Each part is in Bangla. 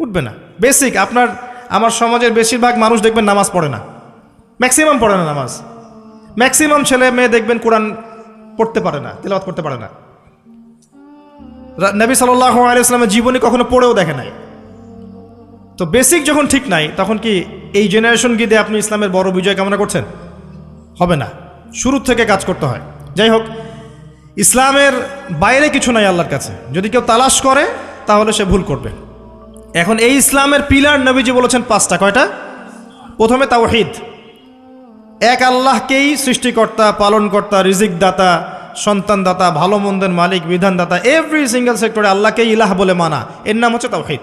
উঠবে না। বেসিক আমার সমাজের বেশিরভাগ মানুষ দেখবেন নামাজ পড়ে না, ম্যাক্সিমাম পড়ে না নামাজ। ম্যাক্সিমাম ছেলে মেয়ে দেখবেন কোরআন পড়তে পারে না, তিলাওয়াত করতে পারে না। নবী সাল্লাল্লাহু আলাইহি ওয়াসাল্লামের জীবনী কখনো পড়েও দেখে নাই। তো বেসিক যখন ঠিক নাই, তখন কি এই জেনারেশন গিয়ে আপনি ইসলামের বড় বিজয় কামনা করছেন? হবে না, শুরু থেকে কাজ করতে হয়। যাই হোক, ইসলামের বাইরে কিছু নাই আল্লাহর কাছে। যদি কেউ তালাশ করে তাহলে সে ভুল করবে। এখন এই ইসলামের পিলার নবীজি বলেছেন 5টা। কয়টা? প্রথমে তাওহীদ, এক আল্লাহকেই সৃষ্টিকর্তা, পালনকর্তা, রিজিক দাতা, সন্তান দাতা, ভালো মন্দের মালিক, বিধানদাতা, এভরি সিঙ্গেল সেক্টরে আল্লাহকেই ইলাহ বলে মানা, এর নাম হচ্ছে তাওহীদ।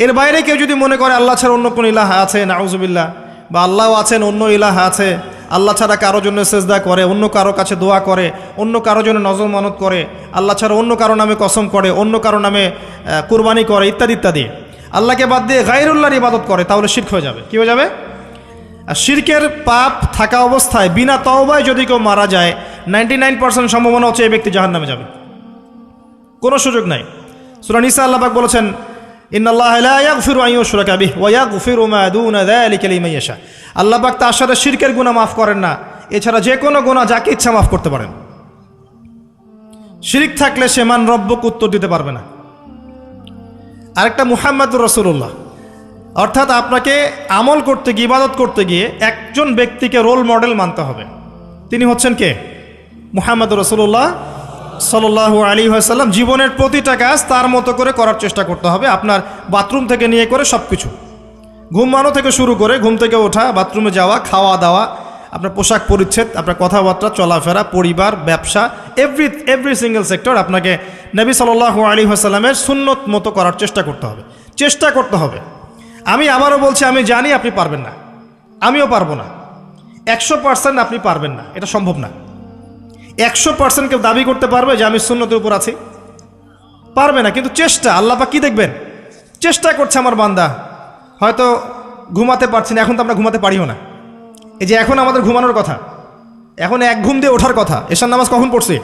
এর বাইরে কেউ যদি মনে করে আল্লাহ ছাড়া অন্য কোনো ইলাহ আছে, নাউজুবিল্লাহ, বা আল্লাহ আছেন অন্য ইলাহ আছে, আল্লাহ ছাড়া কারো জন্য সেজদা করে, অন্য কারো কাছে দোয়া করে, অন্য কারো জন্য নজর মানত করে, আল্লাহ ছাড়া অন্য কারো নামে কসম করে, অন্য কারো নামে কুরবানি করে, ইত্যাদি ইত্যাদি, আল্লাহকে বাদ দিয়ে গায়রুল্লাহর ইবাদত করে, তাহলে শিরক হয়ে যাবে। কি হয়ে যাবে? আর শিরকের পাপ থাকা অবস্থায় বিনা তওবায় যদি কেউ মারা যায়, 99% সম্ভাবনা হচ্ছে এই ব্যক্তি জাহান্নামে যাবে, কোনো সুযোগ নাই। সূরা নিসা আল্লাহ পাক বলেছেন, ইন্নাল্লাহা লা ইয়াগফিরু আন ইউশরাকা বিহি ওয়া ইয়াগফিরু মা দুনা যালিকা লিমান ইয়াশা। আল্লাহ পাক তার সাথে শিরকের গুনাহ মাফ করেন না, এছাড়া যে কোনো গুনাহ যাকে ইচ্ছা মাফ করতে পারেন। শিরক থাকলে সে মান রব্বকে উত্তর দিতে পারবে না। আরেকটা মুহাম্মাদুর রাসূলুল্লাহ, অর্থাৎ আপনাকে আমল করতে গিয়ে, ইবাদত করতে গিয়ে একজন ব্যক্তিকে রোল মডেল মানতে হবে। তিনি হচ্ছেন কে? মুহাম্মাদুর রাসূলুল্লাহ সাল্লাল্লাহু আলাইহি ওয়াসাল্লাম। জীবনের প্রতিটা কাজ তার মতো করে করার চেষ্টা করতে হবে। আপনার বাথরুম থেকে নিয়ে করে সব কিছু, ঘুমানো থেকে শুরু করে, ঘুম থেকে ওঠা, বাথরুমে যাওয়া, খাওয়া দাওয়া, আপনার পোশাক পরিচ্ছদ, আপনার কথাবার্তা, চলাফেরা, পরিবার, ব্যবসা, এভরি সিঙ্গেল সেক্টর আপনাকে নবী সাল্লাল্লাহু আলাইহি ওয়াসাল্লামের সুন্নত মতো করার চেষ্টা করতে হবে। চেষ্টা করতে হবে। আমি আবারও বলছি, আমি জানি আপনি পারবেন না, আমিও পারবো না। 100% আপনি পারবেন না, এটা সম্ভব না। 100% কেউ দাবি করতে পারবে যে আমি সুন্নতের উপর আছি? পারবে না। কিন্তু চেষ্টা, আল্লাহ পাক কি দেখবেন? চেষ্টা করছে আমার বান্দা। হয়তো ঘুমাতে পারছি না, এখন তো আমরা ঘুমাতে পারিও না। এই যে এখন আমাদের ঘুমানোর কথা, এখন এক ঘুম দিয়ে ওঠার কথা। এশার নামাজ কখন পড়ছি?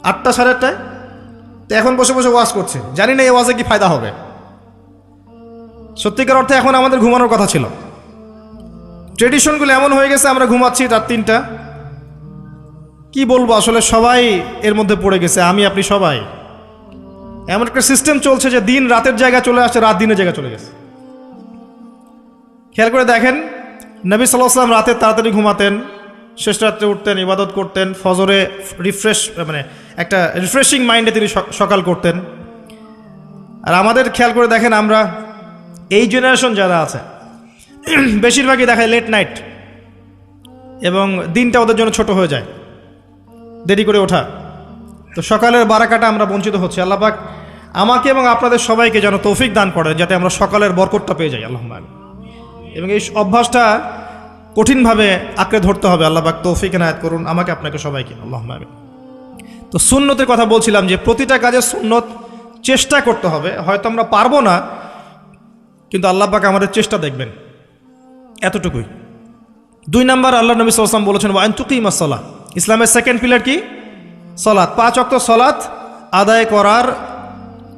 8টা, 8:30টায়। তো এখন বসে বসে ওয়াজ করছে, জানি না এই ওয়াজে কি ফায়দা হবে। সত্যিকার অর্থে এখন আমাদের ঘুমানোর কথা ছিল। ট্রেডিশনগুলো এমন হয়ে গেছে, আমরা ঘুমাচ্ছি রাত 3টা। কি বলবো, আসলে সবাই এর মধ্যে পড়ে গেছে, আমি আপনি সবাই। এমন একটা সিস্টেম চলছে যে দিন রাতের জায়গায় চলে আসছে, রাত দিনের জায়গায় চলে গেছে। খেয়াল করে দেখেন, নবী সাল্লাল্লাহু আলাইহি ওয়াসাল্লাম রাতে তাড়াতাড়ি ঘুমাতেন, শেষ রাত্রে উঠতেন, ইবাদত করতেন, ফজরে একটা রিফ্রেশিং মাইন্ডে তিনি সকাল করতেন। আর আমাদের খেয়াল করে দেখেন, আমরা এই জেনারেশন যারা আছে বেশিরভাগই দেখায় লেট নাইট, এবং দিনটা ওদের জন্য ছোট হয়ে যায়, দেরি করে ওঠা। তো সকালের বারাকাটা আমরা বঞ্চিত হচ্ছি। আল্লাহ পাক আমাকে এবং আপনাদের সবাইকে যেন তৌফিক দান করেন, যাতে আমরা সকালের বরকতটা পেয়ে যাই। আল্লাহুম্মা আমিন। এবং এই অভ্যাসটা কঠিনভাবে আঁকড়ে ধরতে হবে। আল্লাহ পাক তৌফিক এনায়েত করুন আমাকে, আপনাকে, সবাইকে। আল্লাহুম্মা আমিন। তো সুন্নতের কথা বলছিলাম যে প্রতিটা কাজে সুন্নত চেষ্টা করতে হবে। হয়তো আমরা পারবো না, কিন্তু আল্লাহ পাক আমাদের চেষ্টা দেখবেন, এতটুকুই। 2 নাম্বার, আল্লাহ নবী সাল্লাল্লাহু আলাইহি ওয়াসাল্লাম বলেছেন ওয়া আন তুকিমাস সালাহ। ইসলামের সেকেন্ড পিলার কি? সালাত। 5 ওয়াক্ত সালাত আদায় করার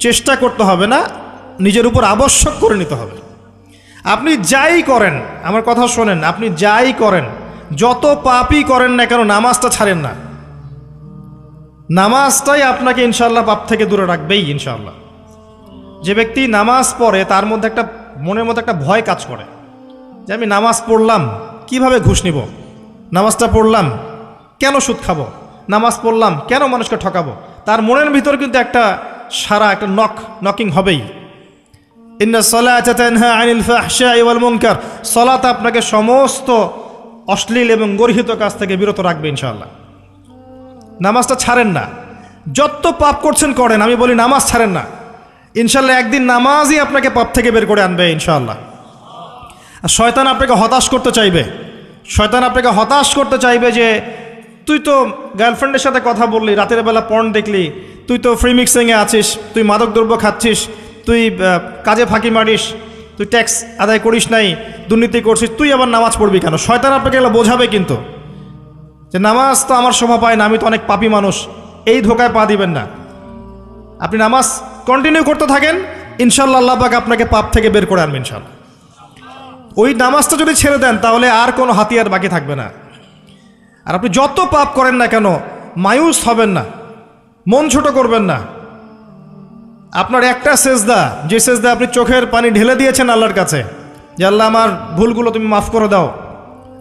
চেষ্টা করতে হবে না, নিজের উপর আবশ্যক করে নিতে হবে। আপনি যাই করেন, আমার কথা শোনেন, আপনি যাই করেন, যত পাপই করেন না কেন, নামাজটা ছাড়েন না। নামাজটাই আপনাকে ইনশাআল্লাহ পাপ থেকে দূরে রাখবেই ইনশাআল্লাহ। যে ব্যক্তি নামাজ পড়ে তার মধ্যে একটা মনের মধ্যে একটা ভয় কাজ করে যে আমি নামাজ পড়লাম, কিভাবে ঘুষ নিব? নামাজটা পড়লাম, কেন সুদ খাবো? নামাজ পড়লাম, কেন মানুষকে ঠকাবো? তার মনের ভিতর কিন্তু একটা একটা নকিং হবেই। ইন্না সালাতা তানহা আনিল ফাহশাই ওয়াল মুনকার। সালাত আপনাকে সমস্ত অশ্লীল এবং গর্হিত কাজ থেকে বিরত রাখবে ইনশাআল্লাহ। নামাজটা ছাড়েন না, যত পাপ করছেন করেন, আমি বলি নামাজ ছাড়েন না। ইনশাআল্লাহ একদিন নামাজই আপনাকে পাপ থেকে বের করে আনবে ইনশাআল্লাহ। আর শয়তান আপনাকে হতাশ করতে চাইবে, শয়তান আপনাকে হতাশ করতে চাইবে যে তুই তো গার্লফ্রেন্ডের সাথে কথা বললি, রাতের বেলা পর্ন দেখলি, তুই তো ফ্রি মিক্সিংয়ে আছিস, তুই মাদকদ্রব্য খাচ্ছিস, তুই কাজে ফাঁকি মারিস, তুই ট্যাক্স আদায় করিস নাই, দুর্নীতি করছিস, তুই আবার নামাজ পড়বি কেন? শয়তান আপনাকে এগুলো বোঝাবে কিন্তু, যে নামাজ তো আমার শোভা পায় না, আমি তো অনেক পাপী মানুষ। এই ধোকায় পা দিবেন না। আপনি নামাজ কন্টিনিউ করতে থাকেন, ইনশাল্লাহ আল্লাহ পাক আপনাকে পাপ থেকে বের করে আনবেন ইনশাল্লাহ। ওই নামাজটা যদি ছেড়ে দেন তাহলে আর কোনো হাতিয়ার বাকি থাকবে না। আর আপনি যত পাপ করেন না কেন মায়ুস হবেন না, মন ছোট করবেন না। আপনার একটা সেজদা, যে সেজদা আপনি চোখের পানি ঢেলে দিয়েছেন আল্লাহর কাছে, যে আল্লাহ আমার ভুলগুলো তুমি মাফ করে দাও,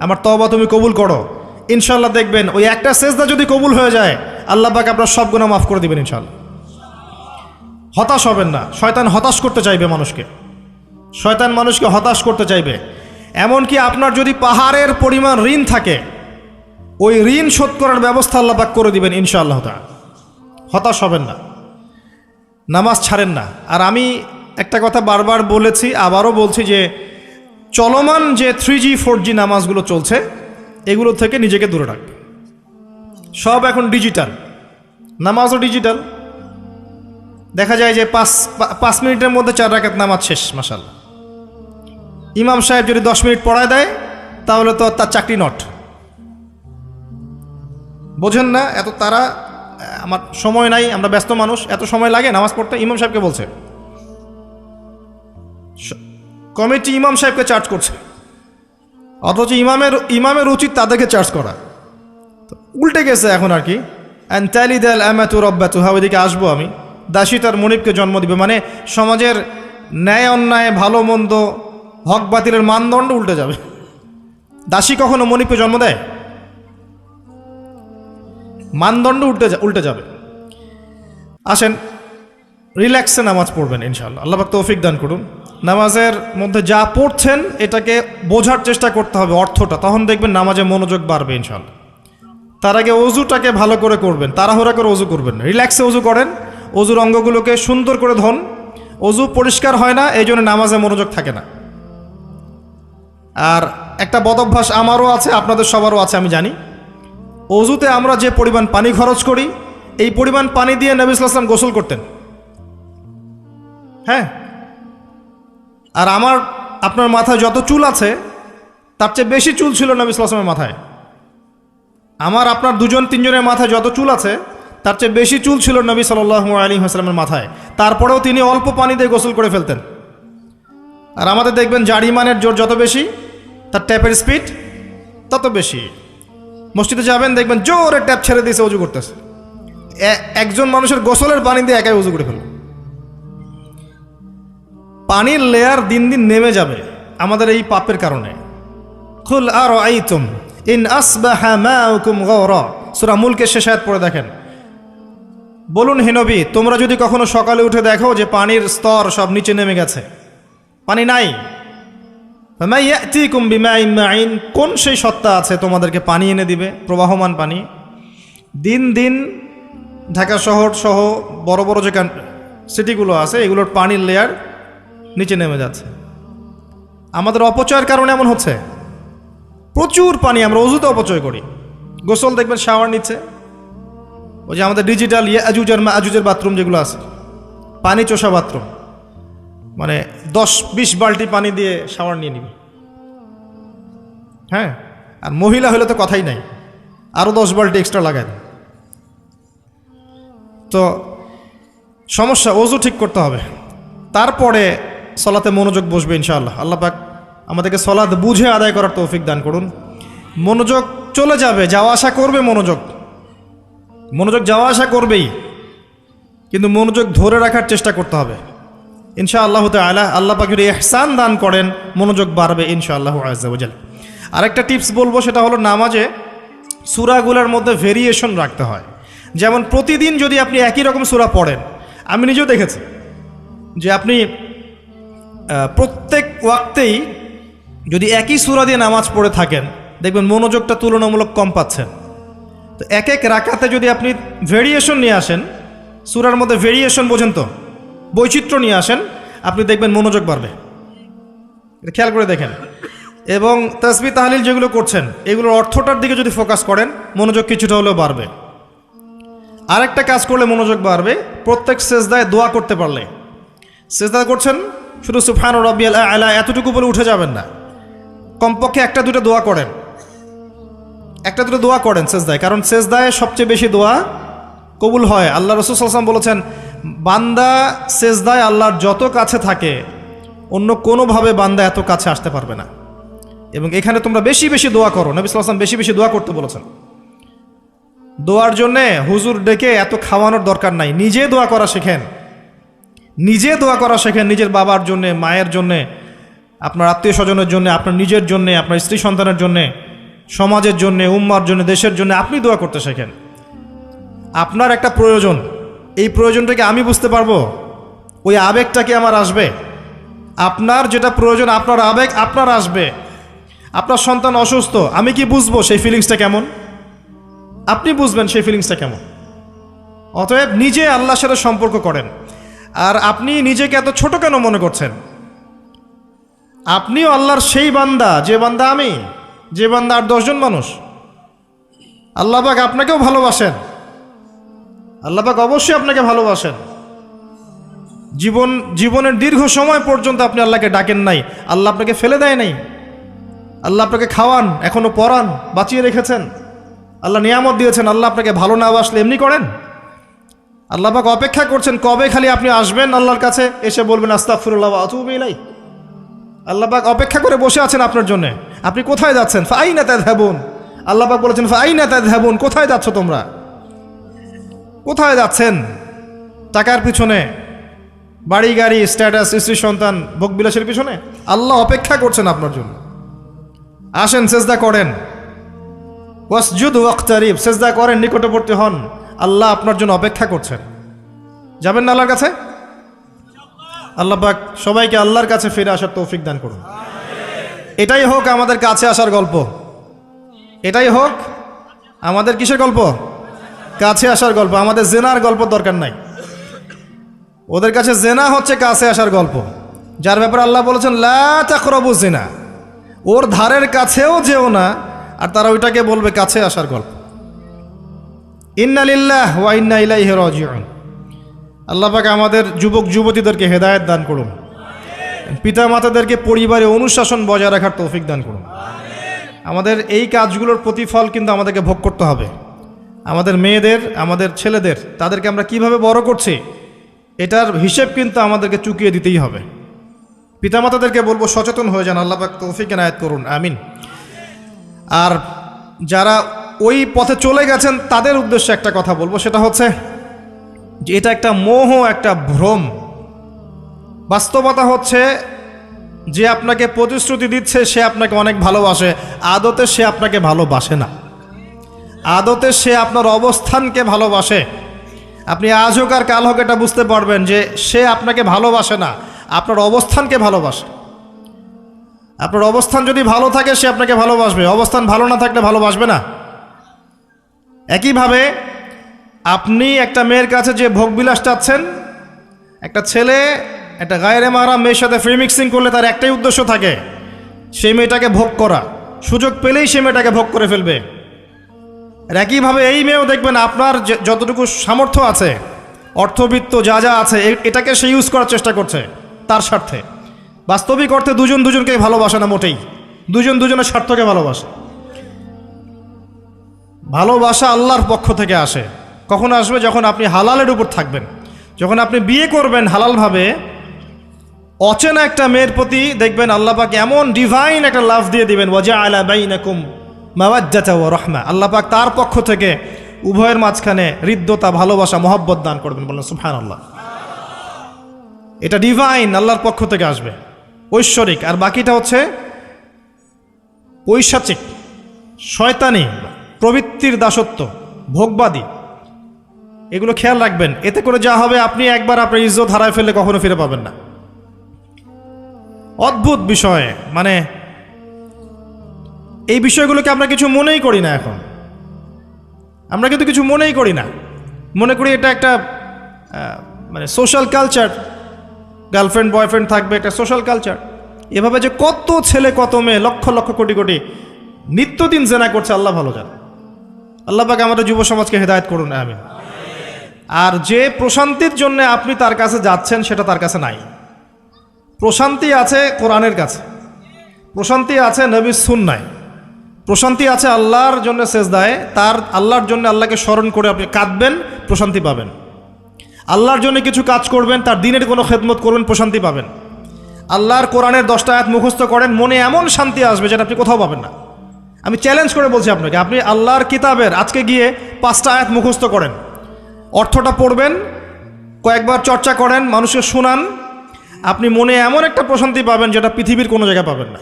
আমার তওবা তুমি কবুল করো, ইনশাল্লাহ দেখবেন ওই একটা সেজদা যদি কবুল হয়ে যায় আল্লাহ পাক আপনার সব গুনাহ মাফ করে দিবেন ইনশাল্লাহ। হতাশ হবেন না। শয়তান হতাশ করতে চাইবে মানুষকে, শয়তান মানুষকে হতাশ করতে চাইবে। এমনকি আপনার যদি পাহাড়ের পরিমাণ ঋণ থাকে, ওই ঋণ শোধ করার ব্যবস্থা আল্লাহ পাক করে দিবেন ইনশাআল্লাহ তাআলা। হতাশ হবেন না, নামাজ ছাড়েন না। আর আমি একটা কথা বারবার বলেছি, আবারও বলছি যে চলমান যে 3G 4G নামাজগুলো চলছে এগুলো থেকে নিজেকে দূরে রাখবে। সব এখন ডিজিটাল, নামাজও ডিজিটাল। দেখা যায় যে 5 মিনিটের মধ্যে 4 রাকাত নামাজ শেষ মাশাআল্লাহ। ইমাম সাহেব যদি 10 মিনিট পড়ায় দেয় তাহলে তো তার চাকরি নট। বোঝেন না এত তারা, আমার সময় নাই, আমরা ব্যস্ত মানুষ, এত সময় লাগে নামাজ পড়তে? ইমাম সাহেবকে বলছে, কমিটি ইমাম সাহেবকে চার্জ করছে, অথচ ইমামের উচিত তাদেরকে চার্জ করা। উল্টে গেছে এখন আর কি। আনতালিদাল আমাতু রাব্বাতুহা, ওইদিকে আসবো আমি। দাসী তার মনিবকে জন্ম দিবে, মানে সমাজের ন্যায় অন্যায় ভালো মন্দ হক বাতিলের মানদণ্ড উল্টে যাবে। দাসী কখনো মনিবকে জন্ম দেয়? মানদণ্ড উল্টে যাবে। আসেন রিল্যাক্সে নামাজ পড়বেন ইনশাআল্লাহ, আল্লাহ পাক তৌফিক দান করুন। নামাজের মধ্যে যা পড়ছেন এটাকে বোঝার চেষ্টা করতে হবে অর্থটা, তখন দেখবেন নামাজে মনোযোগ বাড়বে ইনশাআল্লাহ। তার আগে অজুটাকে ভালো করে করবেন, তাড়াহুড়া করে অজু করবেন না, রিল্যাক্সে অজু করেন, অজুর অঙ্গগুলোকে সুন্দর করে ধন। অজু পরিষ্কার হয় না, এই জন্য নামাজে মনোযোগ থাকে না। আর একটা বদ অভ্যাস আমারও আছে, আপনাদের সবারও আছে আমি জানি। অজুতে আমরা যে পরিমাণ পানি খরচ করি, এই পরিমাণ পানি দিয়ে নবী সাল্লাল্লাহু আলাইহি ওয়াসাল্লাম গোসল করতেন। হ্যাঁ, আর আপনার মাথায় যত চুল আছে তার চেয়ে বেশি চুল ছিল নবী সাল্লাল্লাহু আলাইহি ওয়াসাল্লামের মাথায়। আপনার 2-3 জনের মাথায় যত চুল আছে তার চেয়ে বেশি চুল ছিল নবী সাল্লাল্লাহু আলাইহি ওয়াসাল্লামের মাথায়। তারপরেও তিনি অল্প পানি দিয়ে গোসল করে ফেলতেন। আর আমাদের দেখবেন জারিমানের জোর যত বেশি, তার ট্যাপের স্পিড তত বেশি। মসজিদে যাবেন দেখবেন জোরে ট্যাপ ছেড়ে দিয়েছে, অজু করতেছে। একজন মানুষের গোসলের পানি দিয়ে একাই অজু করে ফেলল। পানির লেয়ার দিন দিন নেমে যাবে আমাদের এই পাপের কারণে। কুল আরাআইতুম ইন আসবাহা মাউকুম গাওরা, সূরা মুলকের শেষ আয়াত পড়ে দেখেন। বলুন হে নবী, তোমরা যদি কখনো সকালে উঠে দেখো যে পানির স্তর সব নিচে নেমে গেছে, পানি নাই, ফামা ইয়াতিকুম বিমাইন মাইন, কোন সেই সত্তা আছে তোমাদেরকে পানি এনে দিবে, প্রবাহমান পানি? দিন দিন ঢাকা শহর সহ বড় বড় যে সিটিগুলো আছে এগুলোর পানির লেয়ার নিচে নেমে যাচ্ছে। আমাদের অপচয়ের কারণে এমন হচ্ছে। প্রচুর পানি আমরা অজুতে অপচয় করি। গোসল দেখবেন শাওয়ার নিচ্ছে, ওই যে আমাদের ডিজিটাল ইয়াজুজ আর মাজুজের বাথরুম যেগুলো আছে, পানি চোষা বাথরুম, মানে 10-20 বালতি পানি দিয়ে শাওয়ার নিয়ে নিবি। হ্যাঁ, আর মহিলা হলে তো কথাই নাই, আরও 10 বালতি এক্সট্রা লাগায়। তো সমস্যা, অজু ঠিক করতে হবে, তারপরে সলাতে মনোযোগ বসবে ইনশাআল্লাহ। আল্লাহ পাক আমাদেরকে সলাত বুঝে আদায় করার তৌফিক দান করুন। মনোযোগ চলে যাবে, যাওয়া আসা করবে, মনোযোগ যাওয়া আসা করবেই, কিন্তু মনোযোগ ধরে রাখার চেষ্টা করতে হবে ইনশাআল্লাহ তাআলা। আল্লাহ পাক যদি ইহসান দান করেন মনোযোগ বাড়বে ইনশাআল্লাহ আযজা ওয়া জাল। আরেকটা টিপস বলবো, সেটা হলো নামাজে সূরাগুলোর মধ্যে ভেরিয়েশন রাখতে হয়। যেমন প্রতিদিন যদি আপনি একই রকম সূরা পড়েন, আমি নিজেও দেখেছি যে আপনি প্রত্যেক ওয়াক্তেই যদি একই সূরা দিয়ে নামাজ পড়ে থাকেন দেখবেন মনোযোগটা তুলনামূলক কম পাচ্ছেন। তো এক এক রাকাতে যদি আপনি ভেরিয়েশন নিয়ে আসেন, সূরার মধ্যে ভেরিয়েশন বোঝেন তো, বৈচিত্র্য নিয়ে আসেন, আপনি দেখবেন মনোযোগ বাড়বে। এটা খেয়াল করে দেখেন। এবং তাসবিহ তাহলিল যেগুলো করছেন এগুলোর অর্থটার দিকে যদি ফোকাস করেন মনোযোগ কিছুটা হলেও বাড়বে। আরেকটা কাজ করলে মনোযোগ বাড়বে, প্রত্যেক সেজদায় দোয়া করতে পারলে। সেজদা করছেন, শুধু সুবহান রাব্বিয়াল আ'লা এতটুকু বলে উঠে যাবেন না, কমপক্ষে একটা দুটো দোয়া করেন সেজদায়, কারণ সেজদায় সবচেয়ে বেশি দোয়া কবুল হয়। আল্লাহ রাসূল সাল্লাল্লাহু আলাইহি ওয়াসাল্লাম বলেছেন, বান্দা সেজদায় আল্লাহর যত কাছে থাকে অন্য কোনোভাবে বান্দা এত কাছে আসতে পারবে না। এবং এখানে তোমরা বেশি বেশি দোয়া করো, নবী সাল্লাল্লাহু আলাইহি ওয়াসাল্লাম বেশি বেশি দোয়া করতে বলেছেন। দোয়ার জন্যে হুজুর ডেকে এত খাওয়ানোর দরকার নাই, নিজে দোয়া করা শেখেন, নিজে দোয়া করা শেখেন। নিজের বাবার জন্যে, মায়ের জন্যে, আপনার আত্মীয় স্বজনের জন্য, আপনার নিজের জন্যে, আপনার স্ত্রী সন্তানের জন্যে, সমাজের জন্যে, উম্মার জন্য, দেশের জন্য আপনি দোয়া করতে শেখেন। আপনার একটা প্রয়োজন, এই প্রয়োজনটাকে আমি বুঝতে পারবো, ওই আবেগটাকে আমার আসবে। আপনার যেটা প্রয়োজন, আপনার আবেগ আপনার আসবে। আপনার সন্তান অসুস্থ, আমি কি বুঝবো সেই ফিলিংসটা কেমন? আপনি বুঝবেন সেই ফিলিংসটা কেমন। অতএব নিজে আল্লাহর সাথে সম্পর্ক করেন। আর আপনি নিজেকে এত ছোট কেন মনে করছেন? আপনিও আল্লাহর সেই বান্দা, যে বান্দা আমি, যে বান্দা আর 10 জন মানুষ। আল্লাহ পাক আপনাকেও ভালোবাসেন, আল্লাহ পাক অবশ্যই আপনাকে ভালোবাসেন। জীবনের দীর্ঘ সময় পর্যন্ত আপনি আল্লাহকে ডাকেন নাই, আল্লাহ আপনাকে ফেলে দেয় নাই। আল্লাহ আপনাকে খাওয়ান, এখনো পরান, বাঁচিয়ে রেখেছেন। আল্লাহ নিয়ামত দিয়েছেন। আল্লাহ আপনাকে ভালো না বাসলে এমনি করেন? আল্লাহ পাক অপেক্ষা করছেন কবে খালি আপনি আসবেন আল্লাহর কাছে, এসে বলবেন আস্তাগফিরুল্লাহ ওয়া আতুবু ইলাইহি। আল্লাহ পাক অপেক্ষা করে বসে আছেন আপনার জন্য। আপনি কোথায় যাচ্ছেন? ফাআইনা তাযহাবুন। আল্লাহ পাক বলেছেন ফাআইনা তাযহাবুন, কোথায় যাচ্ছ তোমরা? কোথায় যাচ্ছেন? টাকার পিছনে, বাড়ি গাড়ি, স্ট্যাটাস, স্ত্রী সন্তান, ভোগবিলাসের পিছনে? আল্লাহ অপেক্ষা করছেন আপনার জন্য। আসেন, সেজদা করেন। ওয়াসজুদ ওয়াক্তারিব, সেজদা করেন, নিকটবর্তী হন। আল্লাহ আপনার জন্য অপেক্ষা করছেন। যাবেন না আল্লাহর কাছে? আল্লাহ পাক সবাইকে আল্লাহর কাছে ফিরে আসার তৌফিক দান করুন। এটাই হোক আমাদের কাছে আসার গল্প, এটাই হোক আমাদের কিসের গল্প? কাছে আসার গল্প। আমাদের জেনার গল্প দরকার নাই। ওদের কাছে জেনা হচ্ছে কাছে আসার গল্প, যার ব্যাপারে আল্লাহ বলেছেন লা তাকরাবু জিনা, ওর ধারের কাছেও যেও না। আর তারা ওইটাকে বলবে কাছে আসার গল্প। ইন্না লিল্লাহি ওয়া ইন্না ইলাইহি রাজিউন। আল্লাহ পাক আমাদের যুবক যুবতীদেরকে হেদায়েত দান করুন। পিতা মাতাদেরকে পরিবারে অনুশাসন বজায় রাখার তৌফিক দান করুন। আমাদের এই কাজগুলোর প্রতিফল কিন্তু আমাদেরকে ভোগ করতে হবে। আমাদের মেয়েদের, আমাদের ছেলেদের, তাদেরকে আমরা কিভাবে বড় করছি এটার হিসেব কিন্তু আমাদেরকে চুকিয়ে দিতেই হবে। পিতামাতাদেরকে বলবো সচেতন হয়ে যান। আল্লাহ পাক তৌফিক এনায়েত করুন, আমিন। আর যারা ওই পথে চলে গেছেন তাদের উদ্দেশ্যে একটা কথা বলবো, সেটা হচ্ছে যে এটা একটা মোহ, একটা ভ্রম। বাস্তবতা হচ্ছে যে আপনাকে প্রতিশ্রুতি দিচ্ছে সে আপনাকে অনেক ভালোবাসে, আদতে সে আপনাকে ভালোবাসে না। আদতে সে আপনার অবস্থানকে ভালোবাসে। আপনি আজ হোক আর কাল হোক এটা বুঝতে পারবেন যে সে আপনাকে ভালোবাসে না, আপনার অবস্থানকে ভালোবাসে। আপনার অবস্থান যদি ভালো থাকে সে আপনাকে ভালোবাসবে, অবস্থান ভালো না থাকলে ভালোবাসবে না। একইভাবে আপনি একটা মেয়ের কাছে যে ভোগবিলাস চাচ্ছেন, একটা ছেলে একটা গায়রে মাহরাম মেয়ের সাথে ফ্রি মিক্সিং করলে তার একটাই উদ্দেশ্য থাকে, সেই মেয়েটাকে ভোগ করা। সুযোগ পেলেই সে মেয়েটাকে ভোগ করে ফেলবে। আর একইভাবে এই মেয়েও দেখবেন আপনার যতটুকু সামর্থ্য আছে, অর্থবিত্ত যা যা আছে, এটাকে সে ইউজ করার চেষ্টা করছে তার স্বার্থে। বাস্তবিক অর্থে দুজন দুজনকে ভালোবাসে না মোটেই, দুজন দুজনের স্বার্থকে ভালোবাসে। ভালোবাসা আল্লাহর পক্ষ থেকে আসে। কখন আসবে? যখন আপনি হালালের উপর থাকবেন, যখন আপনি বিয়ে করবেন হালালভাবে। অচেনা একটা মেয়ের প্রতি দেখবেন আল্লাহ পাক এমন ডিভাইন একটা লাভ দিয়ে দিবেন, ওয়াজআলা বাইনাকুম মাওয়াদ্দাতা ওয়া রাহমা। আল্লাহ পাক তার পক্ষ থেকে উভয়ের মাঝখানে হৃদ্যতা, ভালোবাসা, মহব্বত দান করবেন। বলেন সুবহানাল্লাহ। এটা ডিভাইন, আল্লাহর পক্ষ থেকে আসবে, ঐশ্বরিক। আর বাকিটা হচ্ছে পৈশাচিক, শয়তানি, প্রবৃত্তির দাসত্ব, ভোগবাদী। এগুলো খেয়াল রাখবেন। এতে করে যা হবে, আপনি একবার আপনার ইজ্জত হারায় ফেললে কখনো ফিরে পাবেন না। অদ্ভুত বিষয়, মানে এই বিষয়গুলোকে আমরা কিছু মনেই করি না। এখন আমরা কিন্তু কিছু মনেই করি না, মনে করি এটা একটা মানে সোশ্যাল কালচার। গার্লফ্রেন্ড বয়ফ্রেন্ড থাকবে, একটা সোশ্যাল কালচার। এভাবে যে কত ছেলে কত মেয়ে, লক্ষ লক্ষ কোটি কোটি নিত্যদিন জেনা করছে, আল্লাহ ভালো জানে। আল্লাহ পাক আমাদের যুব সমাজকে হেদায়েত করুন, আমিন। আর যে প্রশান্তির জন্য আপনি তার কাছে যাচ্ছেন সেটা তার কাছে নাই। প্রশান্তি আছে কোরআনের কাছে, প্রশান্তি আছে নবীর সুন্নায়, প্রশান্তি আছে আল্লাহর জন্য সেজদায়। তার আল্লাহর জন্য আল্লাহকে স্মরণ করে আপনি কাঁদবেন, প্রশান্তি পাবেন। আল্লাহর জন্য কিছু কাজ করবেন, তার দিনের কোনো খেদমত করবেন, প্রশান্তি পাবেন। আল্লাহর কোরআনের 10টা আয়াত মুখস্থ করেন, মনে এমন শান্তি আসবে যেটা আপনি কোথাও পাবেন না। আমি চ্যালেঞ্জ করে বলছি আপনাকে, আপনি আল্লাহর কিতাবের আজকে গিয়ে 5টা আয়াত মুখস্থ করেন, অর্থটা পড়বেন, কয়েকবার চর্চা করেন, মানুষকে শোনান, আপনি মনে এমন একটা প্রশান্তি পাবেন যেটা পৃথিবীর কোনো জায়গায় পাবেন না।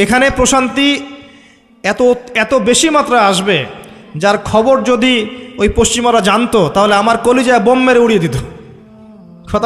এখানে প্রশান্তি এত এত বেশি মাত্রা আসবে, যার খবর যদি ওই পশ্চিমারা জানতো তাহলে আমার কলিজায় বোম মেরে উড়িয়ে দিত। কথা